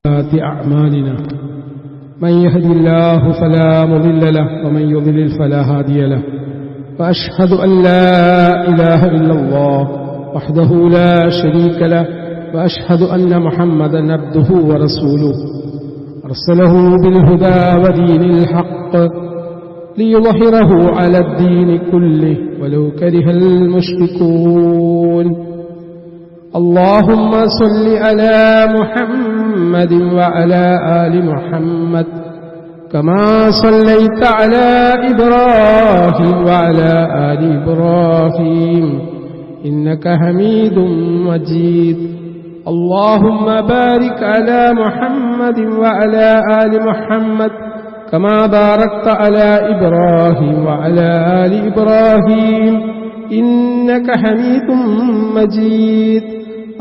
أعمالنا من يهد الله فلا مضل له ومن يضلل فلا هادي له وأشهد أن لا إله إلا الله وحده لا شريك له وأشهد أن محمدا عبده ورسوله أرسله بالهدى ودين الحق ليظهره على الدين كله ولو كره المشركون اللهم صل على محمد وعلى آل محمد كما صليت على إبراهيم وعلى آل إبراهيم إنك حميد مجيد اللهم بارك على محمد وعلى آل محمد كما باركت على إبراهيم وعلى آل إبراهيم إنك حميد مجيد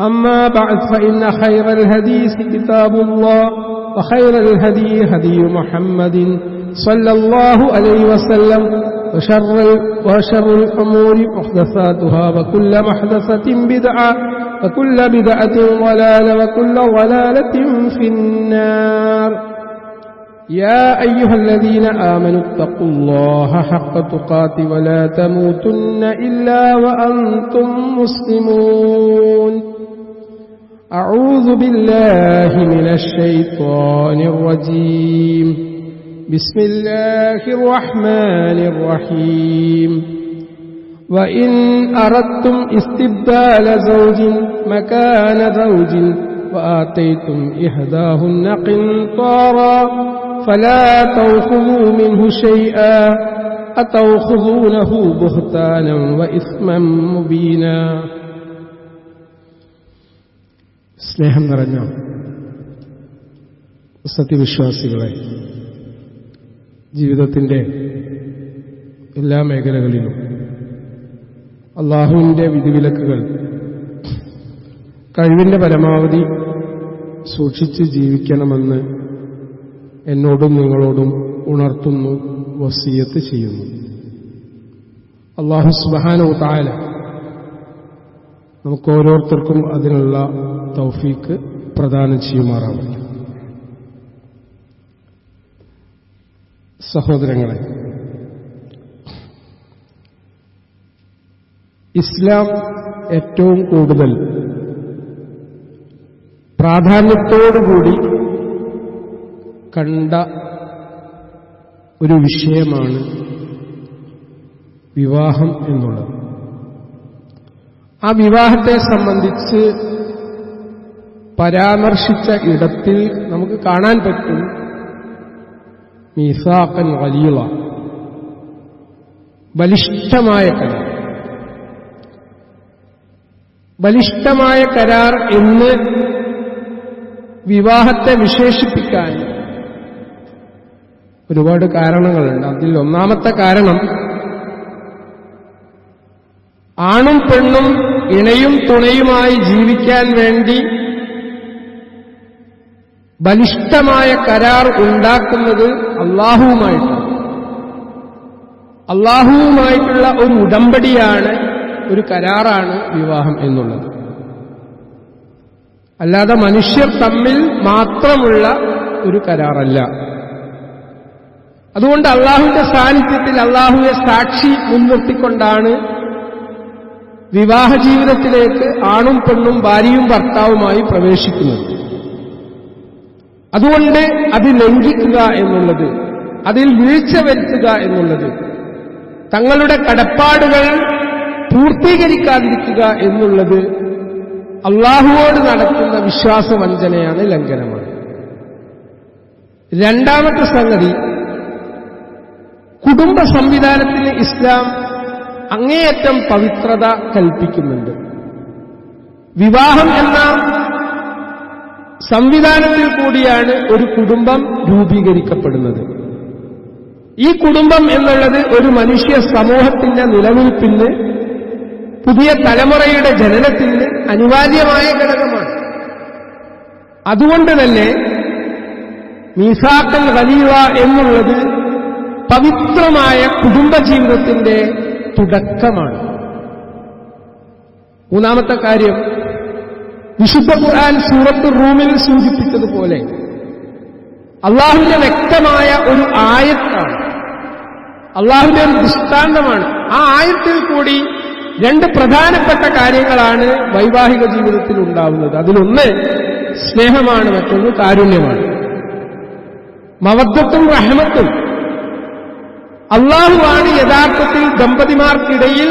أما بعد فإن خير الحديث كتاب الله وخير الهدي هدي محمد صلى الله عليه وسلم وشر الأمور محدثاتها وكل محدثة بدعة وكل بدعة ضلالة وكل ضلالة في النار يا أيها الذين آمنوا اتقوا الله حق تقاته ولا تموتن إلا وأنتم مسلمون أعوذ بالله من الشيطان الرجيم بسم الله الرحمن الرحيم وإن أردتم استبدال زوج مكان زوج وآتيتم إحداهن قنطارا فلا تأخذوا منه شيئا أتأخذونه بهتانا وإثما مبينا സ്നേഹം നിറഞ്ഞ സത്യവിശ്വാസികളെ, ജീവിതത്തിൻ്റെ എല്ലാ മേഖലകളിലും അള്ളാഹുവിൻ്റെ വിധിവിലക്കുകൾ കഴിവിൻ്റെ പരമാവധി സൂക്ഷിച്ച് ജീവിക്കണമെന്ന് എന്നോടും നിങ്ങളോടും ഉണർത്തുന്നു, വസിയത്ത് ചെയ്യുന്നു. അല്ലാഹു സുബ്ഹാനഹു വ തആല നമുക്ക് ഓരോരുത്തർക്കും അതിനുള്ള തൗഫീക്ക് പ്രദാനം ചെയ്യുമാറാവട്ടെ. സഹോദരങ്ങളെ, ഇസ്ലാം ഏറ്റവും കൂടുതൽ പ്രാധാന്യത്തോടുകൂടി കണ്ട ഒരു വിഷയമാണ് വിവാഹം എന്നുള്ളത്. ആ വിവാഹത്തെ സംബന്ധിച്ച് പരാമർശിച്ച ഇടത്തിൽ നമുക്ക് കാണാൻ പറ്റും മീസാഖൻ ഗലീള, ബലിഷ്ഠമായ കരാർ. ബലിഷ്ഠമായ കരാർ എന്ന് വിവാഹത്തെ വിശേഷിപ്പിക്കാൻ ഒരുപാട് കാരണങ്ങളുണ്ട്. അതിൽ ഒന്നാമത്തെ കാരണം, ആണും പെണ്ണും ഇണയും തുണയുമായി ജീവിക്കാൻ വേണ്ടി ബലിഷ്ഠമായ കരാർ ഉണ്ടാക്കുന്നത് അള്ളാഹുവുമായിട്ടുള്ള ഒരു ഉടമ്പടിയാണ്, ഒരു കരാറാണ് വിവാഹം എന്നുള്ളത്. അല്ലാതെ മനുഷ്യർ തമ്മിൽ മാത്രമുള്ള ഒരു കരാറല്ല. അതുകൊണ്ട് അള്ളാഹുവിന്റെ സാന്നിധ്യത്തിൽ അള്ളാഹുവെ സാക്ഷി മുൻനിർത്തിക്കൊണ്ടാണ് വിവാഹ ജീവിതത്തിലേക്ക് ആണും പെണ്ണും ഭാര്യയും ഭർത്താവുമായി പ്രവേശിക്കുന്നത്. അതുകൊണ്ട് അത് ലംഘിക്കുക എന്നുള്ളത്, അതിൽ വീഴ്ച വരുത്തുക എന്നുള്ളത്, തങ്ങളുടെ കടപ്പാടുകൾ പൂർത്തീകരിക്കാതിരിക്കുക എന്നുള്ളത് അള്ളാഹുവോട് നടത്തുന്ന വിശ്വാസവഞ്ചനയാണ്, ലംഘനമാണ്. രണ്ടാമത്തെ സംഗതി, കുടുംബ സംവിധാനത്തിന് ഇസ്ലാം അങ്ങേയറ്റം പവിത്രത കൽപ്പിക്കുന്നുണ്ട്. വിവാഹം എന്ന സംവിധാനത്തിൽ കൂടിയാണ് ഒരു കുടുംബം രൂപീകരിക്കപ്പെടുന്നത്. ഈ കുടുംബം എന്നുള്ളത് ഒരു മനുഷ്യ സമൂഹത്തിന്റെ നിലനിൽപ്പിന്, പുതിയ തലമുറയുടെ ജനനത്തിന് അനിവാര്യമായ ഘടകമാണ്. അതുകൊണ്ട് തന്നെ മീസാഖൻ ഗലീള എന്നുള്ളത് പവിത്രമായ കുടുംബജീവിതത്തിന്റെ തുടക്കമാണ്. മൂന്നാമത്തെ കാര്യം, വിശുദ്ധ ഖുർആൻ സൂറത്ത് റൂമിൽ സൂചിപ്പിച്ചതുപോലെ അള്ളാഹുവിന്റെ വ്യക്തമായ ഒരു ആയത്താണ്, അള്ളാഹുവിന്റെ ഒരു ദൃഷ്ടാന്തമാണ്. ആ ആയത്തിൽ കൂടി രണ്ട് പ്രധാനപ്പെട്ട കാര്യങ്ങളാണ് വൈവാഹിക ജീവിതത്തിൽ ഉണ്ടാവുന്നത്. അതിലൊന്ന് സ്നേഹമാണ്, മറ്റൊന്ന് കാരുണ്യമാണ്. മവദ്ദത്തും റഹ്മത്തും. അള്ളാഹുവാണ് യഥാർത്ഥത്തിൽ ദമ്പതിമാർക്കിടയിൽ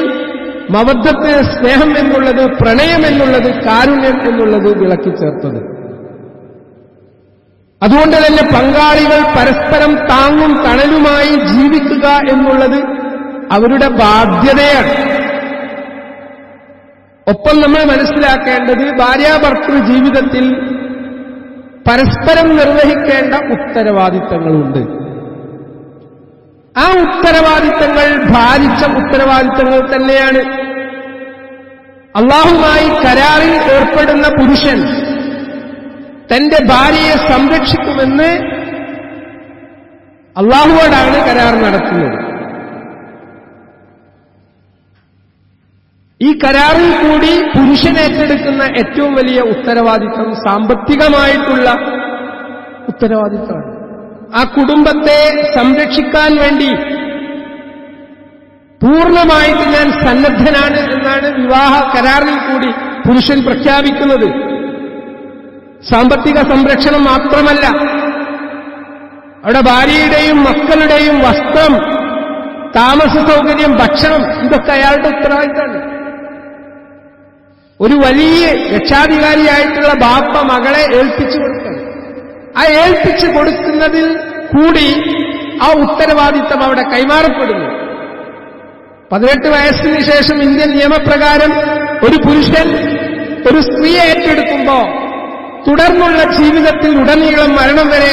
മവദ്ദത്ത്, സ്നേഹം എന്നുള്ളത്, പ്രണയം എന്നുള്ളത്, കാരുണ്യം എന്നുള്ളത് വിളക്കിച്ചേർത്തത്. അതുകൊണ്ട് തന്നെ പങ്കാളികൾ പരസ്പരം താങ്ങും തണലുമായി ജീവിക്കുക എന്നുള്ളത് അവരുടെ ബാധ്യതയാണ്. ഒപ്പം നമ്മൾ മനസ്സിലാക്കേണ്ടത് ഭാര്യാഭർത്തൃ ജീവിതത്തിൽ പരസ്പരം നിർവഹിക്കേണ്ട ഉത്തരവാദിത്തങ്ങളുണ്ട്. ആ ഉത്തരവാദിത്തങ്ങൾ ഭാരിച്ച ഉത്തരവാദിത്തങ്ങൾ തന്നെയാണ്. അള്ളാഹുമായി കരാറിൽ ഏർപ്പെടുന്ന പുരുഷൻ തന്റെ ഭാര്യയെ സംരക്ഷിക്കുമെന്ന് അള്ളാഹുവോടാണ് കരാർ നടത്തുന്നത്. ഈ കരാറിൽ കൂടി പുരുഷൻ ഏറ്റെടുക്കുന്ന ഏറ്റവും വലിയ ഉത്തരവാദിത്തം സാമ്പത്തികമായിട്ടുള്ള ഉത്തരവാദിത്തമാണ്. ആ കുടുംബത്തെ സംരക്ഷിക്കാൻ വേണ്ടി പൂർണ്ണമായിട്ട് ഞാൻ സന്നദ്ധനാണ് എന്നാണ് വിവാഹ കരാറിൽ കൂടി പുരുഷൻ പ്രഖ്യാപിക്കുന്നത്. സാമ്പത്തിക സംരക്ഷണം മാത്രമല്ല, അവിടെ ഭാര്യയുടെയും മക്കളുടെയും വസ്ത്രം, താമസ സൗകര്യം, ഭക്ഷണം, ഇതൊക്കെ അയാളുടെ ഉത്തരവാദിത്തമാണ്. ഒരു വലിയ രക്ഷാധികാരിയായിട്ടുള്ള ബാപ്പ മകളെ ഏൽപ്പിച്ചു കൊടുക്കണം. ആ ഏൽപ്പിച്ചു കൊടുക്കുന്നതിൽ കൂടി ആ ഉത്തരവാദിത്തം അവിടെ കൈമാറപ്പെടുന്നു. 18 വയസ്സിന് ശേഷം ഇന്ത്യൻ നിയമപ്രകാരം ഒരു പുരുഷൻ ഒരു സ്ത്രീയെ ഏറ്റെടുക്കുമ്പോൾ തുടർന്നുള്ള ജീവിതത്തിൽ ഉടനീളം മരണം വരെ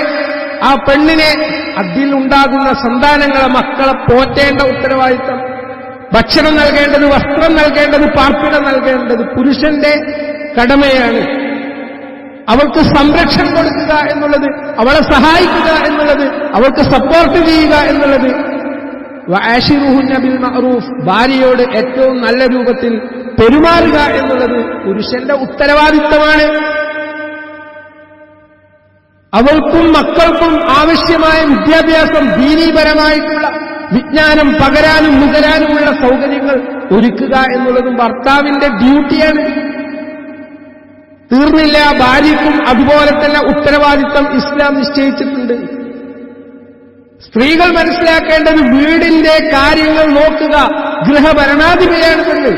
ആ പെണ്ണിനെ, അതിലുണ്ടാകുന്ന സന്താനങ്ങളെ, മക്കളെ പോറ്റേണ്ട ഉത്തരവാദിത്തം, ഭക്ഷണം നൽകേണ്ടത്, വസ്ത്രം നൽകേണ്ടത്, പാർപ്പിടം നൽകേണ്ടത് പുരുഷന്റെ കടമയാണ്. അവൾക്ക് സംരക്ഷണം കൊടുക്കുക എന്നുള്ളത്, അവളെ സഹായിക്കുക എന്നുള്ളത്, അവൾക്ക് സപ്പോർട്ട് ചെയ്യുക എന്നുള്ളത്, വഅശിറുഹുന്ന ബിൽ മഅറൂഫ്, ഭാര്യയോട് ഏറ്റവും നല്ല രൂപത്തിൽ പെരുമാറുക എന്നുള്ളത് പുരുഷന്റെ ഉത്തരവാദിത്തമാണ്. അവൾക്കും മക്കൾക്കും ആവശ്യമായ വിദ്യാഭ്യാസം, ദീനീപരമായിട്ടുള്ള വിജ്ഞാനം പകരാനും നുകരാനുമുള്ള സൗകര്യങ്ങൾ ഒരുക്കുക എന്നുള്ളതും ഭർത്താവിന്റെ ഡ്യൂട്ടിയാണ്. തീർന്നില്ല, ഭാര്യയ്ക്കും അതുപോലെ തന്നെ ഉത്തരവാദിത്തം ഇസ്ലാം നിശ്ചയിച്ചിട്ടുണ്ട്. സ്ത്രീകൾ മനസ്സിലാക്കേണ്ടത് വീടിന്റെ കാര്യങ്ങൾ നോക്കുക, ഗൃഹഭരണാധിപതിയാണ് പെണ്ണ്.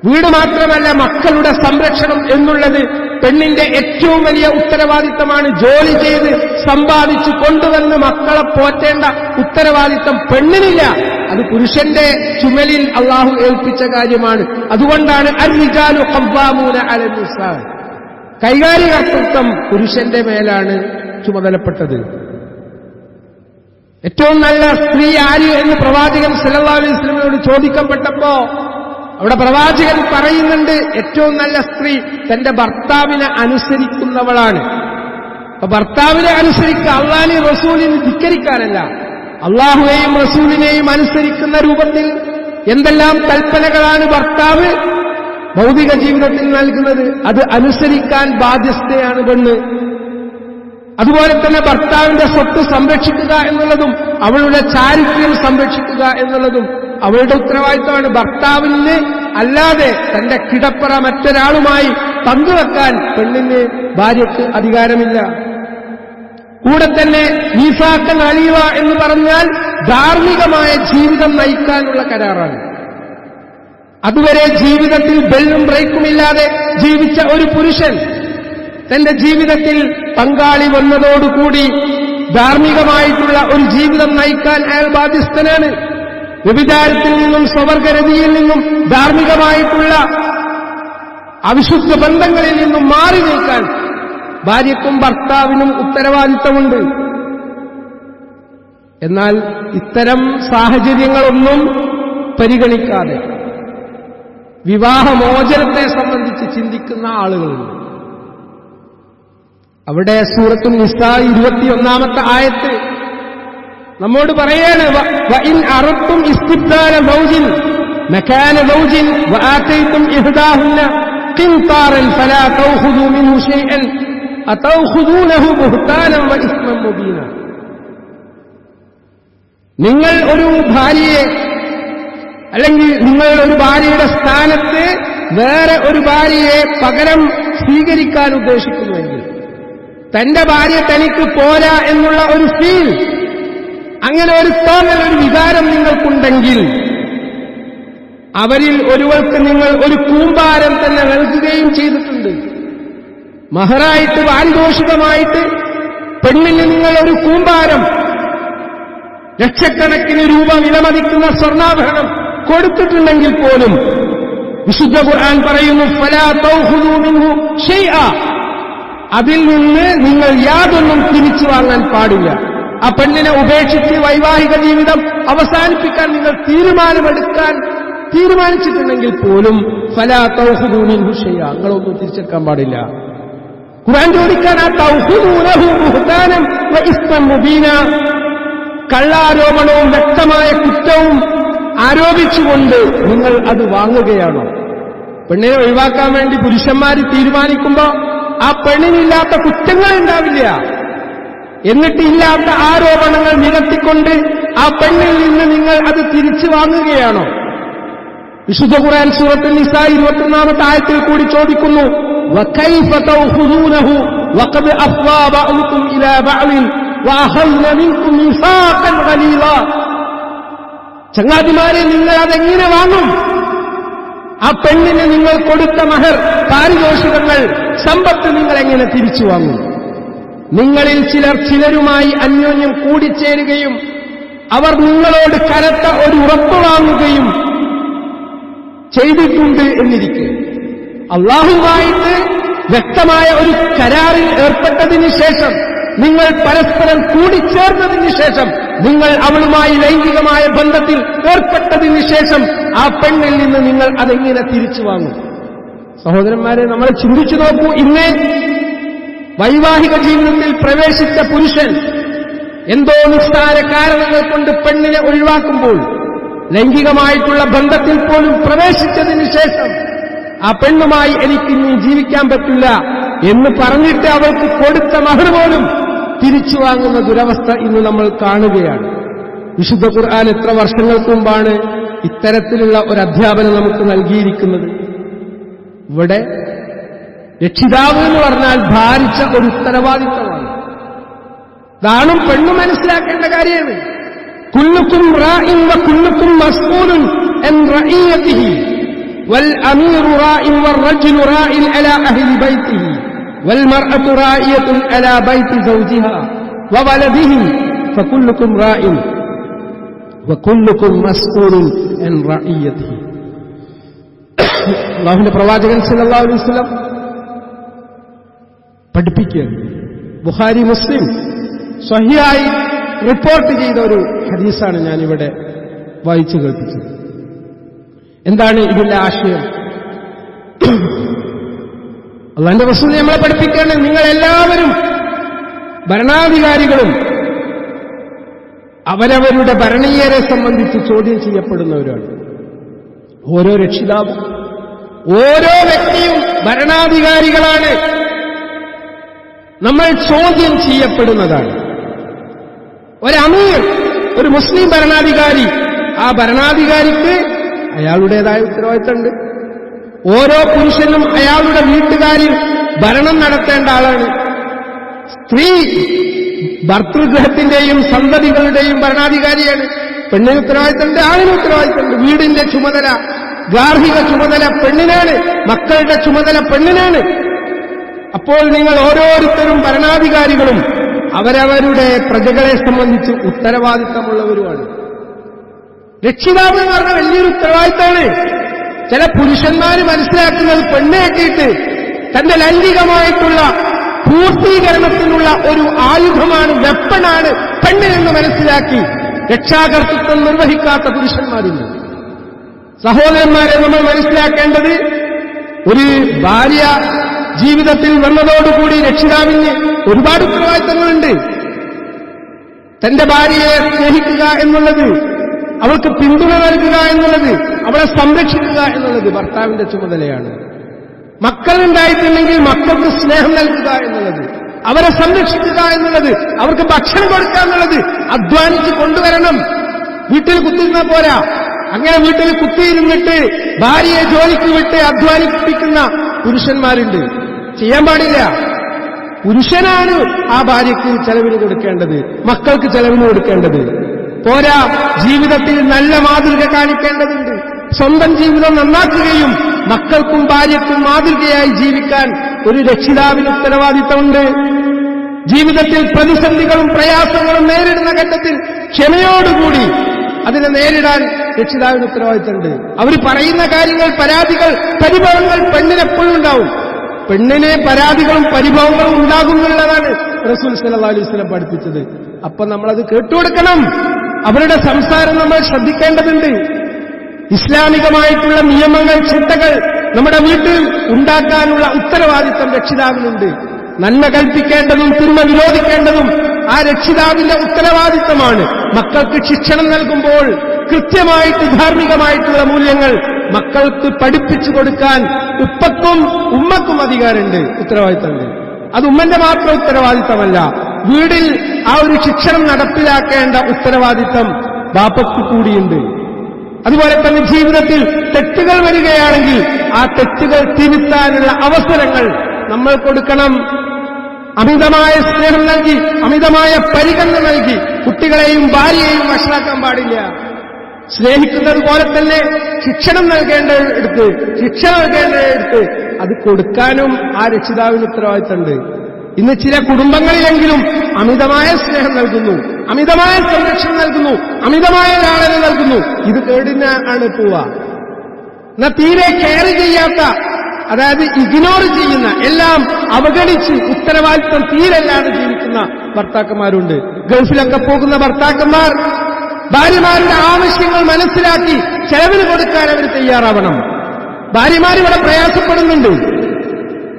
വീട് മാത്രമല്ല, മക്കളുടെ സംരക്ഷണം എന്നുള്ളത് പെണ്ണിന്റെ ഏറ്റവും വലിയ ഉത്തരവാദിത്തമാണ്. ജോലി ചെയ്ത് സമ്പാദിച്ചു കൊണ്ടുവന്ന് മക്കളെ പോറ്റേണ്ട ഉത്തരവാദിത്തം പെണ്ണിനില്ല, അത് പുരുഷന്റെ ചുമലിൽ അള്ളാഹു ഏൽപ്പിച്ച കാര്യമാണ്. അതുകൊണ്ടാണ് അർരിജാലു ഖവ്വാമൂന അലൻ നിസാ, കൈകാര്യകർത്തൃത്വം പുരുഷന്റെ മേലാണ് ചുമതലപ്പെട്ടത്. ഏറ്റവും നല്ല സ്ത്രീ ആര് എന്ന് പ്രവാചകൻ സല്ലല്ലാഹു അലൈഹി വസല്ലമയോട് ചോദിക്കപ്പെട്ടപ്പോ അവിടെ പ്രവാചകൻ പറയുന്നുണ്ട്, ഏറ്റവും നല്ല സ്ത്രീ തന്റെ ഭർത്താവിനെ അനുസരിക്കുന്നവളാണ്. അപ്പൊ ഭർത്താവിനെ അനുസരിക്കുക അള്ളാഹിനെ റസൂലിനെ ധിക്കരിക്കാനല്ല, അള്ളാഹുവേയും റസൂലിനെയും അനുസരിക്കുന്ന രൂപത്തിൽ എന്തെല്ലാം കൽപ്പനകളാണ് ഭർത്താവ് ഭൗതിക ജീവിതത്തിൽ നൽകുന്നത്, അത് അനുസരിക്കാൻ ബാധ്യസ്ഥയാണ് പെണ്ണ്. അതുപോലെ തന്നെ ഭർത്താവിന്റെ സ്വത്ത് സംരക്ഷിക്കുക എന്നുള്ളതും അവളുടെ ചാരിത്രം സംരക്ഷിക്കുക എന്നുള്ളതും അവളുടെ ഉത്തരവാദിത്തമാണ്. ഭർത്താവിന് അല്ലാതെ തന്റെ കിടപ്പറ മറ്റൊരാളുമായി പങ്കുവെക്കാൻ പെണ്ണിന്, ഭാര്യയ്ക്ക് അധികാരമില്ല. കൂടെ തന്നെ മീസാക്കൻ അലിവ എന്ന് പറഞ്ഞാൽ ധാർമ്മികമായ ജീവിതം നയിക്കാനുള്ള കരാറാണ്. അതുവരെ ജീവിതത്തിൽ ബെല്ലും ബ്രേക്കുമില്ലാതെ ജീവിച്ച ഒരു പുരുഷൻ തന്റെ ജീവിതത്തിൽ പങ്കാളി വന്നതോടുകൂടി ധാർമ്മികമായിട്ടുള്ള ഒരു ജീവിതം നയിക്കാൻ അയാൾ ബാധ്യസ്ഥനാണ്. വ്യഭിചാരത്തിൽ നിന്നും സ്വവർഗരതിയിൽ നിന്നും ധാർമ്മികമായിട്ടുള്ള അവിശുദ്ധ ബന്ധങ്ങളിൽ നിന്നും മാറി നിൽക്കാൻ ഭാര്യയ്ക്കും ഭർത്താവിനും ഉത്തരവാദിത്തമുണ്ട്. എന്നാൽ ഇത്തരം സാഹചര്യങ്ങളൊന്നും പരിഗണിക്കാതെ വിവാഹമോചനത്തെ സംബന്ധിച്ച് ചിന്തിക്കുന്ന ആളുകളുണ്ട്. അവിടെ സൂറത്തുൽ നിസാ 21-ാമത്തെ ആയത്ത് നമ്മോട് പറയാണ്, വഇൻ അറദ്തും ഇസ്തിബ്ദാല സൗജിൻ മകാന സൗജിൻ വആതൈതും ഇഹ്ദാഹുന്ന ഖിൻതാറൻ ഫലാ തൗഖുദൂ മിൻഹു ശൈഅൻ അതൗഖുദൂനഹു ബുഹ്താനൻ വഇസ്മൻ മുബീന. നിങ്ങൾ ഒരു ഭാര്യയെ അല്ലെങ്കിൽ നിങ്ങൾ ഒരു ഭാര്യയുടെ സ്ഥാനത്ത് വേറെ ഒരു ഭാര്യയെ പകരം സ്വീകരിക്കാൻ ഉദ്ദേശിക്കുന്നുവെങ്കിൽ, തന്റെ ഭാര്യ തനിക്ക് പോരാ എന്നുള്ള ഒരു ഫീൽ, അങ്ങനെ ഒരു തോന്നൽ, ഒരു വികാരം നിങ്ങൾക്കുണ്ടെങ്കിൽ അവരിൽ ഒരുവൾക്ക് നിങ്ങൾ ഒരു കൂമ്പാരം തന്നെ നൽകുകയും ചെയ്തിട്ടുണ്ട്. മഹറായിട്ട് പാരിതോഷികമായിട്ട് പെണ്ണിന് നിങ്ങൾ ഒരു കൂമ്പാരം, ലക്ഷക്കണക്കിന് രൂപ വിലമതിക്കുന്ന സ്വർണ്ണാഭരണം കൊടുത്തിട്ടുണ്ടെങ്കിൽ പോലും വിശുദ്ധ ഖുർആൻ പറയുന്നു ഫലാ തൗഖുദൂ മിൻഹു ശൈഅ, അതിൽ നിന്ന് നിങ്ങൾ യാതൊന്നും തിരിച്ചു വാങ്ങാൻ പാടില്ല. ആ പെണ്ണിനെ ഉപേക്ഷിച്ച് വൈവാഹിക ജീവിതം അവസാനിപ്പിക്കാൻ നിങ്ങൾ തീരുമാനിച്ചിട്ടുണ്ടെങ്കിൽ പോലും ഫലാ തൗഖുദൂ മിൻഹു ശൈഅ, നിങ്ങളൊന്നും തിരിച്ചെടുക്കാൻ പാടില്ല. ഖുർആൻ ചോദിക്കാൻ ആ തൗഖുദൂനഹു ബുഹ്താനൻ വഇസ്മൻ മുബീന, കള്ളാരോപണവും വ്യക്തമായ കുറ്റവും ആരോപിച്ചുകൊണ്ട് നിങ്ങൾ അത് വാങ്ങുകയാണോ? പെണ്ണിനെ ഒഴിവാക്കാൻ വേണ്ടി പുരുഷന്മാർ തീരുമാനിക്കുമ്പോൾ ആ പെണ്ണിനില്ലാത്ത കുറ്റങ്ങൾ ഉണ്ടാവില്ല, എന്നിട്ട് ഇല്ലാത്ത ആരോപണങ്ങൾ നികത്തിക്കൊണ്ട് ആ പെണ്ണിൽ നിന്ന് നിങ്ങൾ അത് തിരിച്ചു വാങ്ങുകയാണോ? വിശുദ്ധ ഖുർആൻ സൂറത്തുൽ നിസാ 21-ാമത്തെ ആയത്തിൽ കൂടി ചോദിക്കുന്നു വകൈഫ തൗഖുദൂനഹു വഖദ് അഫ്വാ ബഅ്ദുകും ഇലാ ബഅ്ദിൻ വഅഖദ്ന മിൻകും മീസാഖൻ ഗലീള. ചങ്ങാതിമാരെ, നിങ്ങൾ അതെങ്ങനെ വാങ്ങും? ആ പെണ്ണിന് നിങ്ങൾ കൊടുത്ത മഹർ, പാരിതോഷികങ്ങൾ, സമ്പത്ത് നിങ്ങൾ എങ്ങനെ തിരിച്ചു വാങ്ങും? നിങ്ങളിൽ ചിലർ ചിലരുമായി അന്യോന്യം കൂടിച്ചേരുകയും അവർ നിങ്ങളോട് കനത്ത ഒരു ഉറപ്പ് വാങ്ങുകയും ചെയ്തിട്ടുണ്ട് എന്നിരിക്കെ, അള്ളാഹുവായിട്ട് വ്യക്തമായ ഒരു കരാറിൽ ഏർപ്പെട്ടതിന് ശേഷം, നിങ്ങൾ പരസ്പരം കൂടിച്ചേർന്നതിന് ശേഷം, നിങ്ങൾ അവളുമായി ലൈംഗികമായ ബന്ധത്തിൽ ഏർപ്പെട്ടതിന് ശേഷം ആ പെണ്ണിൽ നിന്ന് നിങ്ങൾ അതെങ്ങനെ തിരിച്ചു വാങ്ങും? സഹോദരന്മാരെ, നമ്മൾ ചിന്തിച്ചു നോക്കൂ. ഇന്ന് വൈവാഹിക ജീവിതത്തിൽ പ്രവേശിച്ച പുരുഷൻ എന്തോ നിസ്സാര കാരണങ്ങൾ കൊണ്ട് പെണ്ണിനെ ഒഴിവാക്കുമ്പോൾ, ലൈംഗികമായിട്ടുള്ള ബന്ധത്തിൽ പോലും പ്രവേശിച്ചതിന് ശേഷം ആ പെണ്ണുമായി എനിക്കിനി ജീവിക്കാൻ പറ്റില്ല എന്ന് പറഞ്ഞിട്ട് അവൾക്ക് കൊടുത്ത മഹർ പോലും തിരിച്ചു വാങ്ങുന്ന ദുരവസ്ഥ ഇന്ന് നമ്മൾ കാണുകയാണ്. വിശുദ്ധ ഖുർആൻ എത്ര വർഷങ്ങൾക്ക് മുമ്പാണ് ഇത്തരത്തിലുള്ള ഒരു അധ്യാപനം നമുക്ക് നൽകിയിരിക്കുന്നത്? ഇവിടെ രക്ഷിതാവ് എന്ന് പറഞ്ഞാൽ ഭാരിച്ച ഒരു ഉത്തരവാദിത്തമാണ്. ഇതാണും പെണ്ണും മനസ്സിലാക്കേണ്ട കാര്യമാണ്. കുല്ലുക്കും റാഇൻ വകുല്ലുക്കും മസ്ഊലുൻ അൻ റഈയതിഹി വൽ അമീറു റാഇൻ വറജുലു റാഇൻ അലാ അഹ്ലി ബൈതിഹി വൽ മർഅതു റാഇയത്തുൻ അലാ ബൈതി സൗജിഹാ വവലദിഹി ഫകുല്ലുക്കും റാഇൻ വകുല്ലുക്കും മസ്ഊലുൻ അൻ റഈയതിഹി. അല്ലാഹുവിന്റെ പ്രവാചകൻ സല്ലല്ലാഹു അലൈഹി വസല്ലം പഠിപ്പിക്കുകയാണ്. ബുഖാരി, മുസ്ലിം സ്വഹീഹായി റിപ്പോർട്ട് ചെയ്ത ഒരു ഹദീസാണ് ഞാനിവിടെ വായിച്ചു കേൾപ്പിച്ചത്. എന്താണ് ഇതിന്റെ ആശയം? അല്ലാഹുവിന്റെ റസൂൽ നമ്മളെ പഠിപ്പിക്കുകയാണ്, നിങ്ങളെല്ലാവരും ഭരണാധികാരികളും അവരവരുടെ ഭരണീയരെ സംബന്ധിച്ച് ചോദ്യം ചെയ്യപ്പെടുന്നവരാണ്. ഓരോ രക്ഷിതാവും, ഓരോ വ്യക്തിയും ഭരണാധികാരികളാണ്. നമ്മൾ ചോദ്യം ചെയ്യപ്പെടുന്നതാണ്. ഒരമീർ, ഒരു മുസ്ലിം ഭരണാധികാരി, ആ ഭരണാധികാരിക്ക് അയാളുടേതായ ഉത്തരവാദിത്തമുണ്ട്. ഓരോ പുരുഷനും അയാളുടെ വീട്ടുകാരിൽ ഭരണം നടത്തേണ്ട ആളാണ്. സ്ത്രീ ഭർതൃഗൃഹത്തിന്റെയും സന്തതികളുടെയും ഭരണാധികാരിയാണ്. പെണ്ണിന് ഉത്തരവാദിത്തമുണ്ട്, ആണിന് ഉത്തരവാദിത്തമുണ്ട്. വീടിന്റെ ചുമതല, ഗാർഹിക ചുമതല പെണ്ണിനാണ്, മക്കളുടെ ചുമതല പെണ്ണിനാണ്. അപ്പോൾ നിങ്ങൾ ഓരോരുത്തരും ഭരണാധികാരികളും അവരവരുടെ പ്രജകളെ സംബന്ധിച്ച് ഉത്തരവാദിത്തമുള്ളവരുമാണ്. രക്ഷിതാവ് എന്ന് പറഞ്ഞ വലിയൊരു ഉത്തരവാദിത്തമാണ്. ചില പുരുഷന്മാർ മനസ്സിലാക്കുന്നത് പെണ്ണ് കെട്ടിയിട്ട് തന്റെ ലൈംഗികമായിട്ടുള്ള പൂർത്തീകരണത്തിനുള്ള ഒരു ആയുധമാണ്, വെപ്പണാണ് പെണ്ണിനെന്ന് മനസ്സിലാക്കി രക്ഷാകർതൃത്വം നിർവഹിക്കാത്ത പുരുഷന്മാരുണ്ട്. സഹോദരന്മാരെ, നമ്മൾ മനസ്സിലാക്കേണ്ടത്, ഒരു ഭാര്യ ജീവിതത്തിൽ വന്നതോടുകൂടി രക്ഷിതാവിന് ഒരുപാട് ഉത്തരവാദിത്തങ്ങളുണ്ട്. തന്റെ ഭാര്യയെ സ്നേഹിക്കുക എന്നുള്ളത്, അവൾക്ക് പിന്തുണ നൽകുക എന്നുള്ളത്, അവളെ സംരക്ഷിക്കുക എന്നുള്ളത് ഭർത്താവിന്റെ ചുമതലയാണ്. മക്കളുണ്ടായിട്ടുണ്ടെങ്കിൽ മക്കൾക്ക് സ്നേഹം നൽകുക എന്നുള്ളത്, അവരെ സംരക്ഷിക്കുക എന്നുള്ളത്, അവർക്ക് ഭക്ഷണം കൊടുക്കുക എന്നുള്ളത് അധ്വാനിച്ച് കൊണ്ടുവരണം. വീട്ടിൽ കുത്തിയിരുന്ന പോരാ. അങ്ങനെ വീട്ടിൽ കുത്തിയിരുന്നിട്ട് ഭാര്യയെ ജോലിക്ക് വിട്ട് അധ്വാനിപ്പിക്കുന്ന പുരുഷന്മാരുണ്ട്. ചെയ്യാൻ പാടില്ല. പുരുഷനാണ് ആ ഭാര്യയ്ക്ക് ചെലവിന് കൊടുക്കേണ്ടത്, മക്കൾക്ക് ചെലവിന് കൊടുക്കേണ്ടത്. പോരാ, ജീവിതത്തിൽ നല്ല മാതൃക കാണിക്കേണ്ടതുണ്ട്. സ്വന്തം ജീവിതം നന്നാക്കുകയും മക്കൾക്കും ഭാര്യയ്ക്കും മാതൃകയായി ജീവിക്കാൻ ഒരു രക്ഷിതാവിന് ഉത്തരവാദിത്തമുണ്ട്. ജീവിതത്തിൽ പ്രതിസന്ധികളും പ്രയാസങ്ങളും നേരിടുന്ന ഘട്ടത്തിൽ ക്ഷമയോടുകൂടി അതിനെ നേരിടാൻ രക്ഷിതാവിന് ഉത്തരവാദിത്തമുണ്ട്. അവർ പറയുന്ന കാര്യങ്ങൾ, പരാതികൾ, പരിഭവങ്ങൾ പെണ്ണിനെപ്പോഴും ഉണ്ടാവും. പെണ്ണിനെ പരാതികളും പരിഭവങ്ങളും ഉണ്ടാകുന്നുള്ളതാണ് റസൂൽ സല്ലല്ലാഹു അലൈഹി വസല്ലം പഠിപ്പിച്ചത്. അപ്പൊ നമ്മളത് കേട്ടുകൊടുക്കണം. അവരുടെ സംസാരം നമ്മൾ ശ്രദ്ധിക്കേണ്ടതുണ്ട്. ഇസ്ലാമികമായിട്ടുള്ള നിയമങ്ങൾ, ചിട്ടകൾ നമ്മുടെ വീട്ടിൽ ഉണ്ടാക്കാനുള്ള ഉത്തരവാദിത്തം രക്ഷിതാവിനുണ്ട്. നന്മ കൽപ്പിക്കേണ്ടതും തിന്മ വിരോധിക്കേണ്ടതും ആ രക്ഷിതാവിന്റെ ഉത്തരവാദിത്തമാണ്. മക്കൾക്ക് ശിക്ഷണം നൽകുമ്പോൾ കൃത്യമായിട്ട് ധാർമ്മികമായിട്ടുള്ള മൂല്യങ്ങൾ മക്കൾക്ക് പഠിപ്പിച്ചു കൊടുക്കാൻ ഉപ്പക്കും ഉമ്മക്കും അധികാരമുണ്ട്, ഉത്തരവാദിത്തമുണ്ട്. അത് ഉമ്മന്റെ മാത്രം ഉത്തരവാദിത്തമല്ല. വീടിൽ ആ ഒരു ശിക്ഷണം നടപ്പിലാക്കേണ്ട ഉത്തരവാദിത്തം ബാപ്പയ്ക്ക് കൂടിയുണ്ട്. അതുപോലെ തന്നെ ജീവിതത്തിൽ തെറ്റുകൾ വരികയാണെങ്കിൽ ആ തെറ്റുകൾ തിരുത്താനുള്ള അവസരങ്ങൾ നമ്മൾ കൊടുക്കണം. അമിതമായ സ്നേഹം നൽകി, അമിതമായ പരിഗണന നൽകി കുട്ടികളെയും ഭാര്യയെയും വഷളാക്കാൻ പാടില്ല. സ്നേഹിക്കുന്നത് പോലെ തന്നെ ശിക്ഷണം നൽകേണ്ടടുത്ത് ശിക്ഷ നൽകേണ്ടടുത്ത് അത് കൊടുക്കാനും ആ രക്ഷിതാവിന് ഉത്തരവാദിത്തമുണ്ട്. ഇന്ന് ചില കുടുംബങ്ങളിലെങ്കിലും അമിതമായ സ്നേഹം നൽകുന്നു, അമിതമായ സംരക്ഷണം നൽകുന്നു, അമിതമായ ലാളന നൽകുന്നു. ഇത് കേടിനാണ് പോവുക. എന്നാൽ തീരെ കെയർ ചെയ്യാത്ത, അതായത് ഇഗ്നോർ ചെയ്യുന്ന, എല്ലാം അവഗണിച്ച് ഉത്തരവാദിത്വം തീരല്ലാതെ ജീവിക്കുന്ന ഭർത്താക്കന്മാരുണ്ട്. ഗൾഫിലൊക്കെ പോകുന്ന ഭർത്താക്കന്മാർ ഭാര്യമാരുടെ ആവശ്യങ്ങൾ മനസ്സിലാക്കി ചെലവിന് കൊടുക്കാൻ അവർ തയ്യാറാവണം. ഭാര്യമാരിവിടെ പ്രയാസപ്പെടുന്നുണ്ട്.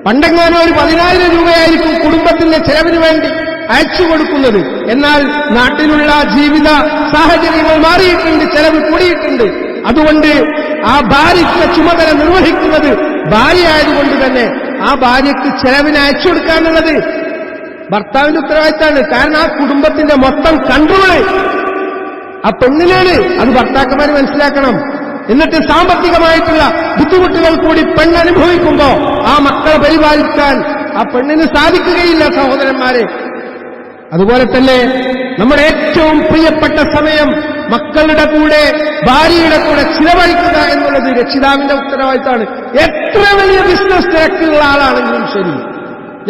പണ്ടെങ്ങാനും ഒരു 10,000 രൂപയായിരിക്കും കുടുംബത്തിന്റെ ചെലവിന് വേണ്ടി അയച്ചു കൊടുക്കുന്നത്. എന്നാൽ നാട്ടിലുള്ള ജീവിത സാഹചര്യങ്ങൾ മാറിയിട്ടുണ്ട്, ചെലവ് കൂടിയിട്ടുണ്ട്. അതുകൊണ്ട് ആ ഭാര്യയ്ക്ക് ചുമതല നിർവഹിക്കുന്നത് ഭാര്യയായതുകൊണ്ട് തന്നെ ആ ഭാര്യയ്ക്ക് ചെലവിന് അയച്ചു കൊടുക്കാനുള്ളത് ഭർത്താവിന്റെ ഉത്തരവാദിത്തമാണ്. കാരണം ആ കുടുംബത്തിന്റെ മൊത്തം കൺട്രോള് ആ പെണ്ണിനാണ്. അത് ഭർത്താക്കന്മാർ മനസ്സിലാക്കണം. എന്നിട്ട് സാമ്പത്തികമായിട്ടുള്ള ബുദ്ധിമുട്ടുകൾ കൂടി പെണ്ണനുഭവിക്കുമ്പോ ആ മക്കളെ പരിപാലിക്കാൻ ആ പെണ്ണിന് സാധിക്കുകയില്ല സഹോദരന്മാരെ. അതുപോലെ തന്നെ നമ്മുടെ ഏറ്റവും പ്രിയപ്പെട്ട സമയം മക്കളുടെ കൂടെ, ഭാര്യയുടെ കൂടെ ചിലവഴിക്കുക എന്നുള്ളത് രക്ഷിതാവിന്റെ ഉത്തരവാദിത്തമാണ്. എത്ര വലിയ ബിസിനസ് തിരക്കുള്ള ആളാണെങ്കിലും ശരി,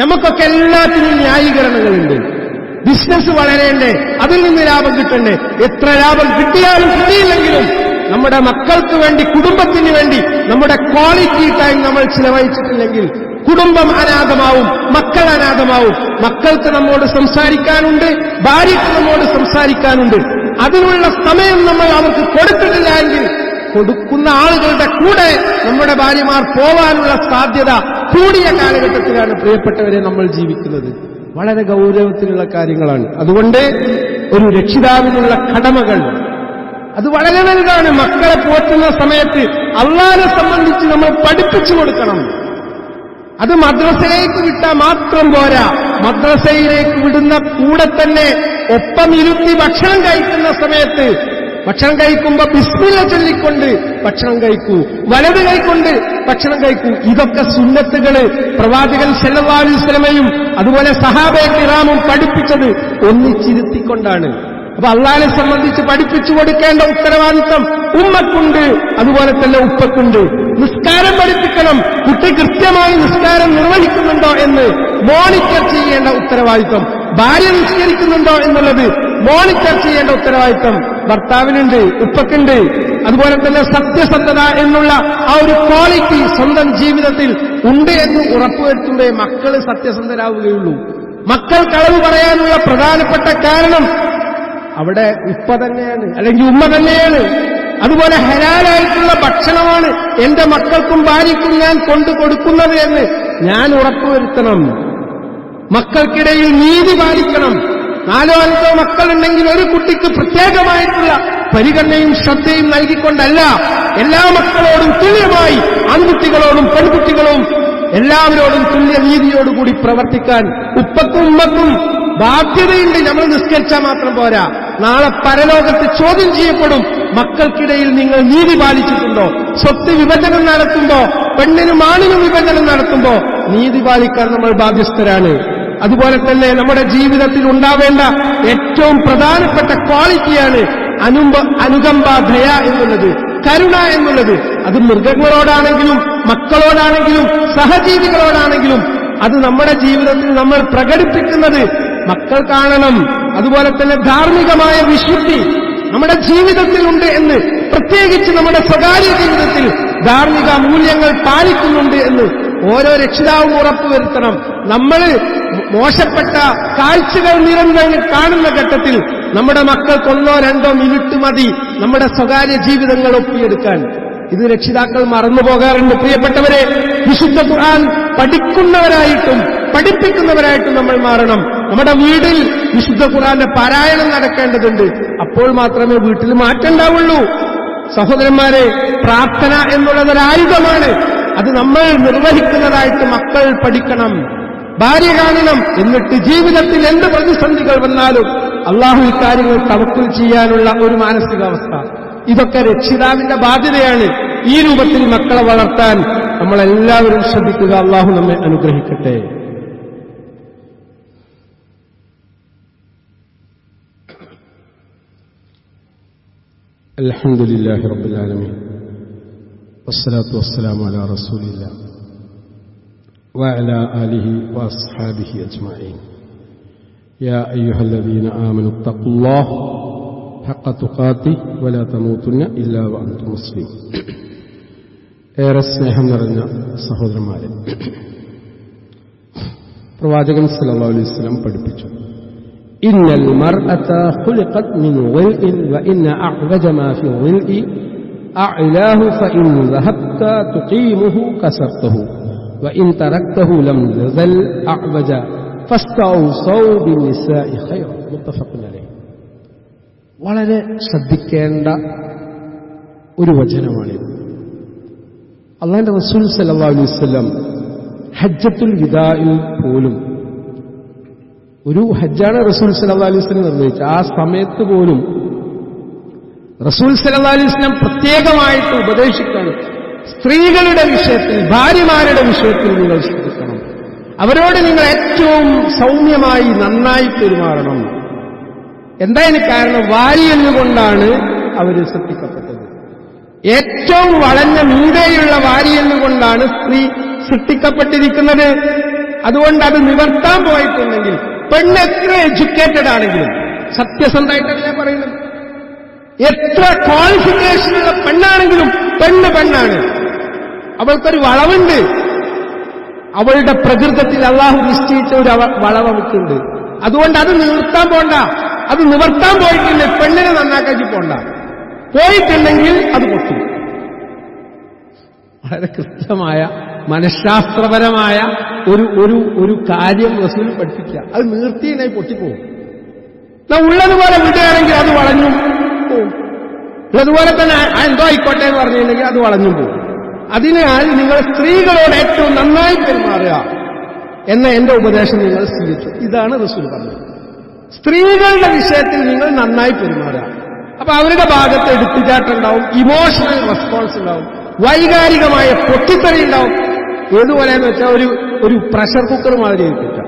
നമുക്കൊക്കെ എല്ലാത്തിനും ന്യായീകരണങ്ങളുണ്ട്. ബിസിനസ് വളരേണ്ടേ, അതിൽ നിന്ന് ലാഭം കിട്ടണ്ടേ. എത്ര ലാഭം കിട്ടിയാലും കിട്ടിയില്ലെങ്കിലും നമ്മുടെ മക്കൾക്ക് വേണ്ടി, കുടുംബത്തിന് വേണ്ടി നമ്മുടെ ക്വാളിറ്റി ടൈം നമ്മൾ ചിലവഴിച്ചിട്ടില്ലെങ്കിൽ കുടുംബം അനാഥമാവും, മക്കൾ അനാഥമാവും. മക്കൾക്ക് നമ്മോട് സംസാരിക്കാനുണ്ട്, ഭാര്യയ്ക്ക് നമ്മോട് സംസാരിക്കാനുണ്ട്. അതിനുള്ള സമയം നമ്മൾ അവർക്ക് കൊടുത്തിട്ടില്ല എങ്കിൽ കൊടുക്കുന്ന ആളുകളുടെ കൂടെ നമ്മുടെ ഭാര്യമാർ പോവാനുള്ള സാധ്യത കൂടിയ കാലഘട്ടത്തിലാണ് പ്രിയപ്പെട്ടവരെ നമ്മൾ ജീവിക്കുന്നത്. വളരെ ഗൗരവത്തിലുള്ള കാര്യങ്ങളാണ്. അതുകൊണ്ട് ഒരു രക്ഷിതാവിനുള്ള കടമകൾ അത് വളരെ വലുതാണ്. മക്കളെ പോറ്റുന്ന സമയത്ത് അള്ളാഹനെ സംബന്ധിച്ച് നമ്മൾ പഠിപ്പിച്ചു കൊടുക്കണം. അത് മദ്രസയിലേക്ക് വിട്ടാൽ മാത്രം പോരാ. മദ്രസയിലേക്ക് വിടുന്ന കൂടെ തന്നെ ഒപ്പം ഇരുത്തി ഭക്ഷണം കഴിക്കുന്ന സമയത്ത് ഭക്ഷണം കഴിക്കുമ്പോൾ ബിസ്മില്ല ചൊല്ലിക്കൊണ്ട് ഭക്ഷണം കഴിക്കൂ, വലത് കൈകൊണ്ട് ഭക്ഷണം കഴിക്കൂ. ഇതൊക്കെ സുന്നത്തുകള് പ്രവാചകൻ സല്ലല്ലാഹു അലൈഹി വസല്ലമയും അതുപോലെ സഹാബയെ കിറാമും പഠിപ്പിച്ചത് ഒന്നിച്ചിരുത്തിക്കൊണ്ടാണ്. അപ്പൊ അള്ളാഹിനെ സംബന്ധിച്ച് പഠിപ്പിച്ചു കൊടുക്കേണ്ട ഉത്തരവാദിത്വം ഉമ്മക്കുണ്ട്, അതുപോലെ തന്നെ ഉപ്പക്കുണ്ട്. നിസ്കാരം പഠിപ്പിക്കണം. കുട്ടി കൃത്യമായി നിസ്കാരം നിർവഹിക്കുന്നുണ്ടോ എന്ന് മോണിറ്റർ ചെയ്യേണ്ട ഉത്തരവാദിത്വം, ഭാര്യ നിസ്കരിക്കുന്നുണ്ടോ എന്നുള്ളത് മോണിറ്റർ ചെയ്യേണ്ട ഉത്തരവാദിത്വം ഭർത്താവിനുണ്ട്, ഉപ്പക്കുണ്ട്. അതുപോലെ തന്നെ സത്യസന്ധത എന്നുള്ള ആ ഒരു ക്വാളിറ്റി സ്വന്തം ജീവിതത്തിൽ ഉണ്ട് എന്ന് ഉറപ്പുവരുത്തുമ്പോഴേ മക്കള് സത്യസന്ധരാവുകയുള്ളൂ. മക്കൾ കളവ് പറയാനുള്ള പ്രധാനപ്പെട്ട കാരണം അവിടെ ഉപ്പ തന്നെയാണ്, അല്ലെങ്കിൽ ഉമ്മ തന്നെയാണ്. അതുപോലെ ഹലാലായിട്ടുള്ള ഭക്ഷണമാണ് എന്റെ മക്കൾക്കും ഭാര്യയ്ക്കും ഞാൻ കൊണ്ടു കൊടുക്കുന്നത് എന്ന് ഞാൻ ഉറപ്പുവരുത്തണം. മക്കൾക്കിടയിൽ നീതി പാലിക്കണം. 4 or 5 മക്കളുണ്ടെങ്കിൽ ഒരു കുട്ടിക്ക് പ്രത്യേകമായിട്ടുള്ള പരിഗണനയും ശ്രദ്ധയും നൽകിക്കൊണ്ടല്ല, എല്ലാ മക്കളോടും തുല്യമായി, ആൺകുട്ടികളോടും പെൺകുട്ടികളോടും എല്ലാവരോടും തുല്യനീതിയോടുകൂടി പ്രവർത്തിക്കാൻ ഉപ്പക്കും ഉമ്മക്കും ബാധ്യതയുണ്ട്. നമ്മൾ നിസ്കരിച്ചാൽ മാത്രം പോരാ, നാളെ പരലോകത്ത് ചോദ്യം ചെയ്യപ്പെടും. മക്കൾക്കിടയിൽ നിങ്ങൾ നീതി പാലിച്ചിട്ടുണ്ടോ? സ്വത്ത് വിഭജനം നടത്തുമ്പോ, പെണ്ണിനും ആണിനും വിഭജനം നടത്തുമ്പോ നീതി പാലിക്കാൻ നമ്മൾ ബാധ്യസ്ഥരാണ്. അതുപോലെ തന്നെ നമ്മുടെ ജീവിതത്തിൽ ഉണ്ടാവേണ്ട ഏറ്റവും പ്രധാനപ്പെട്ട ക്വാളിറ്റിയാണ് അനുകമ്പ, ദയ എന്നുള്ളത്, കരുണ എന്നുള്ളത്. അത് മൃഗങ്ങളോടാണെങ്കിലും മക്കളോടാണെങ്കിലും സഹജീവികളോടാണെങ്കിലും അത് നമ്മുടെ ജീവിതത്തിൽ നമ്മൾ പ്രകടിപ്പിക്കുന്നത് മക്കൾ കാണണം. അതുപോലെ തന്നെ ധാർമ്മികമായ വിശുദ്ധി നമ്മുടെ ജീവിതത്തിലുണ്ട് എന്ന്, പ്രത്യേകിച്ച് നമ്മുടെ സ്വകാര്യ ജീവിതത്തിൽ ധാർമ്മിക മൂല്യങ്ങൾ പാലിക്കുന്നുണ്ട് എന്ന് ഓരോ രക്ഷിതാവും ഉറപ്പുവരുത്തണം. നമ്മൾ മോശപ്പെട്ട കാഴ്ചകൾ നിരന്തരം കാണുന്ന ഘട്ടത്തിൽ നമ്മുടെ മക്കൾക്ക് 1-2 മിനിറ്റ് മതി നമ്മുടെ സ്വകാര്യ ജീവിതങ്ങൾ ഒപ്പിയെടുക്കാൻ. ഇത് രക്ഷിതാക്കൾ മറന്നുപോകാറുണ്ട്. പ്രിയപ്പെട്ടവരെ, വിശുദ്ധ ഖുർആൻ പഠിക്കുന്നവരായിട്ടും പഠിപ്പിക്കുന്നവരായിട്ടും നമ്മൾ മാറണം. നമ്മുടെ വീട്ടിൽ വിശുദ്ധ ഖുർആന്റെ പാരായണം നടക്കേണ്ടതുണ്ട്. അപ്പോൾ മാത്രമേ വീട്ടിൽ മാറ്റം ഉണ്ടാവുള്ളൂ. സഹോദരന്മാരെ, പ്രാർത്ഥന എന്നുള്ളതൊരായുധമാണ്. അത് നമ്മൾ നിർവഹിക്കുന്നതായിട്ട് മക്കൾ പഠിക്കണം, ഭാര്യ കാണണം. എന്നിട്ട് ജീവിതത്തിൽ എന്ത് പ്രതിസന്ധികൾ വന്നാലും അള്ളാഹു ഇക്കാര്യങ്ങൾ തവക്കുൽ ചെയ്യാനുള്ള ഒരു മാനസികാവസ്ഥ, ഇതൊക്കെ രക്ഷിതാവിന്റെ ബാധ്യതയാണ്. ഈ രൂപത്തിൽ മക്കളെ വളർത്താൻ നമ്മളെല്ലാവരും ശ്രദ്ധിക്കുക. അള്ളാഹു നമ്മെ അനുഗ്രഹിക്കട്ടെ. അൽഹംദുലില്ലാഹി റബ്ബിൽ ആലമീൻ വസ്സലാത്തു വസ്സലാമു അലാ റസൂലില്ലാഹ് വഅലാ ആലിഹി വഅസ്ഹാബിഹി അജ്മഈൻ. യാ അയ്യുഹല്ലദീന ആമനു തഖുല്ലാഹ ഹഖ തുഖാതിഹി വലാ തമൂതുന്ന ഇല്ലാ വഅൻതും മുസ്ലിമൂൻ. ഏറെ സ്നേഹം നിറഞ്ഞ സഹോദരന്മാരെ, പ്രവാചകൻ സല്ലല്ലാഹു അലൈഹി വസല്ലം പഠിപ്പിച്ചു, ഇന്നൽ മർഅത ഖുലിഖത് മിൻ ളിൽഇൻ വഇന്ന അഅ്വജ മാ ഫി ളിൽഇ അഅ്ലാഹു ഫഇൻ ദഹബ്ത തുഖീമുഹു കസർതഹു വഇൻ തറക്തഹു ലം യസൽ അഅ്വജ ഫസ്തൗസൗ ബിന്നിസാഇ ഖൈറ. മുത്തഫഖുൻ അലൈഹി. വളരെ ശ്രദ്ധിക്കേണ്ട ഒരു വചനമാണിത്. അല്ലാഹുവിന്റെ റസൂൽ സല്ലല്ലാഹു അലൈഹി വസല്ലം ഹജ്ജത്തുൽ വിദാഇൽ പോലും, ഒരു ഹജ്ജാണ് റസൂൽ സല്ലല്ലാഹു അലൈഹി വസല്ലം നിർവഹിച്ചത്. ആ സമയത്ത് പോലും റസൂൽ സല്ലല്ലാഹു അലൈഹി വസല്ലം പ്രത്യേകമായിട്ട് ഉപദേശിക്കാണ്, സ്ത്രീകളുടെ വിഷയത്തിൽ, ഭാര്യമാരുടെ വിഷയത്തിൽ നിങ്ങൾ ശ്രദ്ധിക്കണം. അവരോട് നിങ്ങൾ ഏറ്റവും സൗമ്യമായി നന്നായി പെരുമാറണം. എന്തായാലും കാരണം വാരിയെന്നുകൊണ്ടാണ് അവർ സൃഷ്ടിക്കപ്പെട്ടത്. ഏറ്റവും വളഞ്ഞ മീതയുള്ള വാരിയെന്നുകൊണ്ടാണ് സ്ത്രീ സൃഷ്ടിക്കപ്പെട്ടിരിക്കുന്നത്. അതുകൊണ്ട് അത് നിവർത്താൻ പോയിട്ടുണ്ടെങ്കിൽ, പെണ്ണ് എത്ര എഡ്യൂക്കേറ്റഡ് ആണെങ്കിലും, സത്യസന്ധമായിട്ടാണ് ഞാൻ പറയുന്നത്, എത്ര ക്വാളിഫിക്കേഷനുള്ള പെണ്ണാണെങ്കിലും പെണ്ണാണ്. അവൾക്കൊരു വളവുണ്ട്. അവളുടെ പ്രകൃതത്തിൽ അള്ളാഹു നിശ്ചയിച്ച ഒരു വളവ് അവൾക്കുണ്ട്. അതുകൊണ്ട് അത് നിവർത്താൻ പോണ്ട. അത് നിവർത്താൻ പോയിട്ടില്ല, പെണ്ണിനെ നന്നാക്കാക്കി പോണ്ട. പോയിട്ടുണ്ടെങ്കിൽ അത് പൊട്ടും. വളരെ കൃത്യമായ മനഃശാസ്ത്രപരമായ ഒരു കാര്യം റസൂൽ പഠിപ്പിക്കുക. അത് നീർത്തിനായി പൊട്ടിപ്പോകും. ഉള്ളതുപോലെ വിടുകയാണെങ്കിൽ അത് വളഞ്ഞും പോവും. ഉള്ളതുപോലെ തന്നെ എന്തോ ആയിക്കോട്ടെ എന്ന് പറഞ്ഞിട്ടുണ്ടെങ്കിൽ അത് വളഞ്ഞും പോകും. അതിനാൽ നിങ്ങൾ സ്ത്രീകളോട് ഏറ്റവും നന്നായി പെരുമാറുക എന്ന എന്റെ ഉപദേശം നിങ്ങൾ സ്വീകരിച്ചു. ഇതാണ് റസൂൽ പറഞ്ഞത്. സ്ത്രീകളുടെ വിഷയത്തിൽ നിങ്ങൾ നന്നായി പെരുമാറുക. അപ്പൊ അവരുടെ ഭാഗത്ത് എടുത്തുചാട്ടുണ്ടാവും, ഇമോഷണൽ റെസ്പോൺസ് ഉണ്ടാവും, വൈകാരികമായ പൊട്ടിത്തെറി ഉണ്ടാവും. ഏതുപോലെയെന്ന് വെച്ചാൽ ഒരു പ്രഷർ കുക്കർ മാതിരി ഏൽപ്പിക്കാം.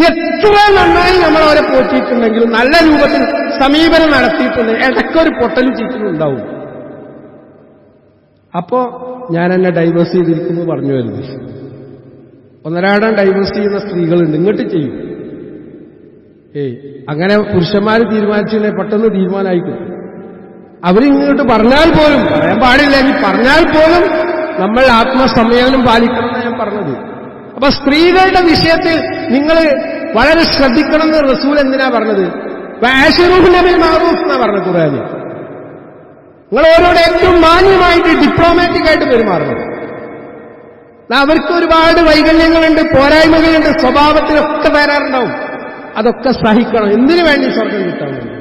എത്ര നന്നായി നമ്മൾ അവരെ പോറ്റിയിട്ടുണ്ടെങ്കിലും, നല്ല രൂപത്തിൽ സമീപനം നടത്തിയിട്ടുണ്ടെങ്കിൽ ഇടയ്ക്കൊരു പൊട്ടലും ചീറ്റലും ഉണ്ടാവും. അപ്പോ ഞാൻ എന്നെ ഡൈവേഴ്സ് ചെയ്തിരിക്കുന്നു പറഞ്ഞു വരുന്നത്. ഒന്നരാടം ഡൈവേഴ്സ് ചെയ്യുന്ന സ്ത്രീകളുണ്ട്. ഇങ്ങോട്ട് ചെയ്യും. അങ്ങനെ പുരുഷന്മാർ തീരുമാനിച്ചതിനെ പെട്ടെന്ന് തീരുമാനമായിക്കും. അവരിങ്ങോട്ട് പറഞ്ഞാൽ പോലും, പറയാൻ പാടില്ല, ഇനി പറഞ്ഞാൽ പോലും നമ്മൾ ആത്മസംയമനം പാലിക്കണമെന്ന് ഞാൻ പറഞ്ഞത്. അപ്പൊ സ്ത്രീകളുടെ വിഷയത്തിൽ നിങ്ങൾ വളരെ ശ്രദ്ധിക്കണം എന്ന് റസൂൽ എന്തിനാ പറഞ്ഞത്? വഅശ്റൂഹുന്ന ബിൽ മഅറൂഫ് എന്നാ പറഞ്ഞത് ഖുർആനിൽ. നിങ്ങൾ ഓരോട് ഏറ്റവും മാന്യമായിട്ട് ഡിപ്ലോമാറ്റിക് ആയിട്ട് പെരുമാറണം. അവർക്ക് ഒരുപാട് വൈകല്യങ്ങളുണ്ട്, പോരായ്മകളുണ്ട്, സ്വഭാവത്തിലൊക്കെ തകരാറുണ്ടാവും. അതൊക്കെ സഹിക്കണം. എന്തിനു വേണ്ടി? സ്വർഗം കിട്ടാൻ വേണ്ടി.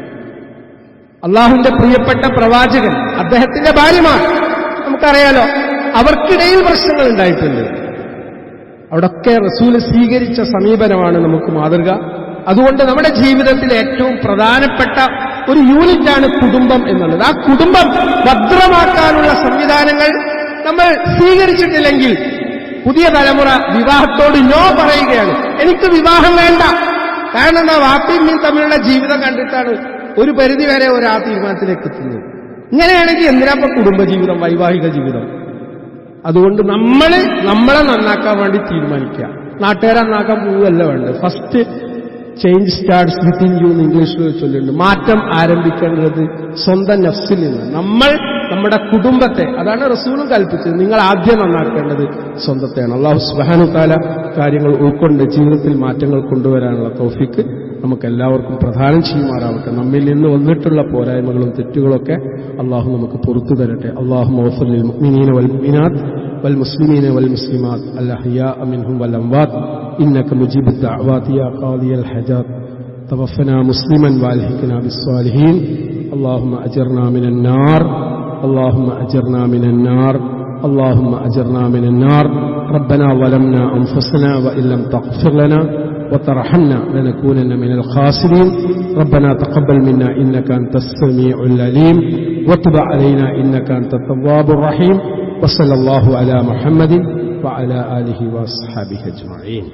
അള്ളാഹുവിന്റെ പ്രിയപ്പെട്ട പ്രവാചകൻ, അദ്ദേഹത്തിന്റെ ഭാര്യമാർ നമുക്കറിയാലോ, അവർക്കിടയിൽ പ്രശ്നങ്ങൾ ഉണ്ടായിട്ടുണ്ട്. അവിടൊക്കെ റസൂൽ സ്വീകരിച്ച സമീപനമാണ് നമുക്ക് മാതൃക. അതുകൊണ്ട് നമ്മുടെ ജീവിതത്തിൽ ഏറ്റവും പ്രധാനപ്പെട്ട ഒരു യൂണിറ്റാണ് കുടുംബം എന്നുള്ളത്. ആ കുടുംബം ഭദ്രമാക്കാനുള്ള സംവിധാനങ്ങൾ നമ്മൾ സ്വീകരിച്ചിട്ടില്ലെങ്കിൽ പുതിയ തലമുറ വിവാഹത്തോട് നോ പറയുകയാണ്. എനിക്ക് വിവാഹം വേണ്ട. കാരണം എന്താ, വാപ്പയും തമ്മിലുള്ള ജീവിതം കണ്ടിട്ടാണ് ഒരു പരിധിവരെ ഒരാ തീരുമാനത്തിലേക്ക് എത്തുന്നത്. ഇങ്ങനെയാണെങ്കിൽ എന്തിനാപ്പോ കുടുംബജീവിതം, വൈവാഹിക ജീവിതം? അതുകൊണ്ട് നമ്മളെ നന്നാക്കാൻ വേണ്ടി തീരുമാനിക്കുക. നാട്ടുകാരെ നന്നാക്കാൻ പോവുകയല്ല വേണ്ടത്. First change starts within you എന്ന് ഇംഗ്ലീഷിൽ ചൊല്ലുന്നുണ്ട്. മാറ്റം ആരംഭിക്കേണ്ടത് സ്വന്തം നഫ്സിൽ നിന്ന്. നമ്മൾ നമ്മുടെ കുടുംബത്തെ, അതാണ് റസൂലും കൽപ്പിച്ചത്, നിങ്ങൾ ആദ്യം നന്നാക്കേണ്ടത് സ്വന്തത്തെയാണ്. അല്ലാഹു സുബ്ഹാനഹു തആല കാര്യങ്ങൾ ഉൾക്കൊണ്ട് ജീവിതത്തിൽ മാറ്റങ്ങൾ കൊണ്ടുവരാനുള്ള തൗഫീക്ക് നമുക്കെല്ലാവർക്കും പ്രദാനം ചെയ്യുമാറാവട്ടെ. നമ്മിൽ നിന്ന് വന്നിട്ടുള്ള പോരായ്മകളും തെറ്റുകളൊക്കെ അള്ളാഹു നമുക്ക് പുറത്തു തരട്ടെ. അല്ലാഹുമ്മ ഗ്ഫിർ ലിൽ മുഅ്മിനീന വൽ മുഅ്മിനാത്ത് വൽ മുസ്ലിമീന വൽ മുസ്ലിമാത്ത് അൽ അഹ്യാഅ മിൻഹും വൽ അംവാത്ത് ഇന്നക മുജീബുദ് ദഅവാതി യാ ഖാദിയൽ ഹജാത്ത് തവഫനാ മുസ്ലിമൻ വഅൽഹിഖ്നാ ബിസ്സാലിഹീൻ. اللهم أجرنا من النار اللهم أجرنا من النار اللهم أجرنا من النار. ربنا ظلمنا أنفسنا وإن لم تغفر لنا وترحمنا لنكونن من الخاسرين. ربنا تقبل منا إنك أنت السميع العليم وتب علينا إنك أنت التواب الرحيم. وصلى الله على محمد وعلى آله وأصحابه أجمعين.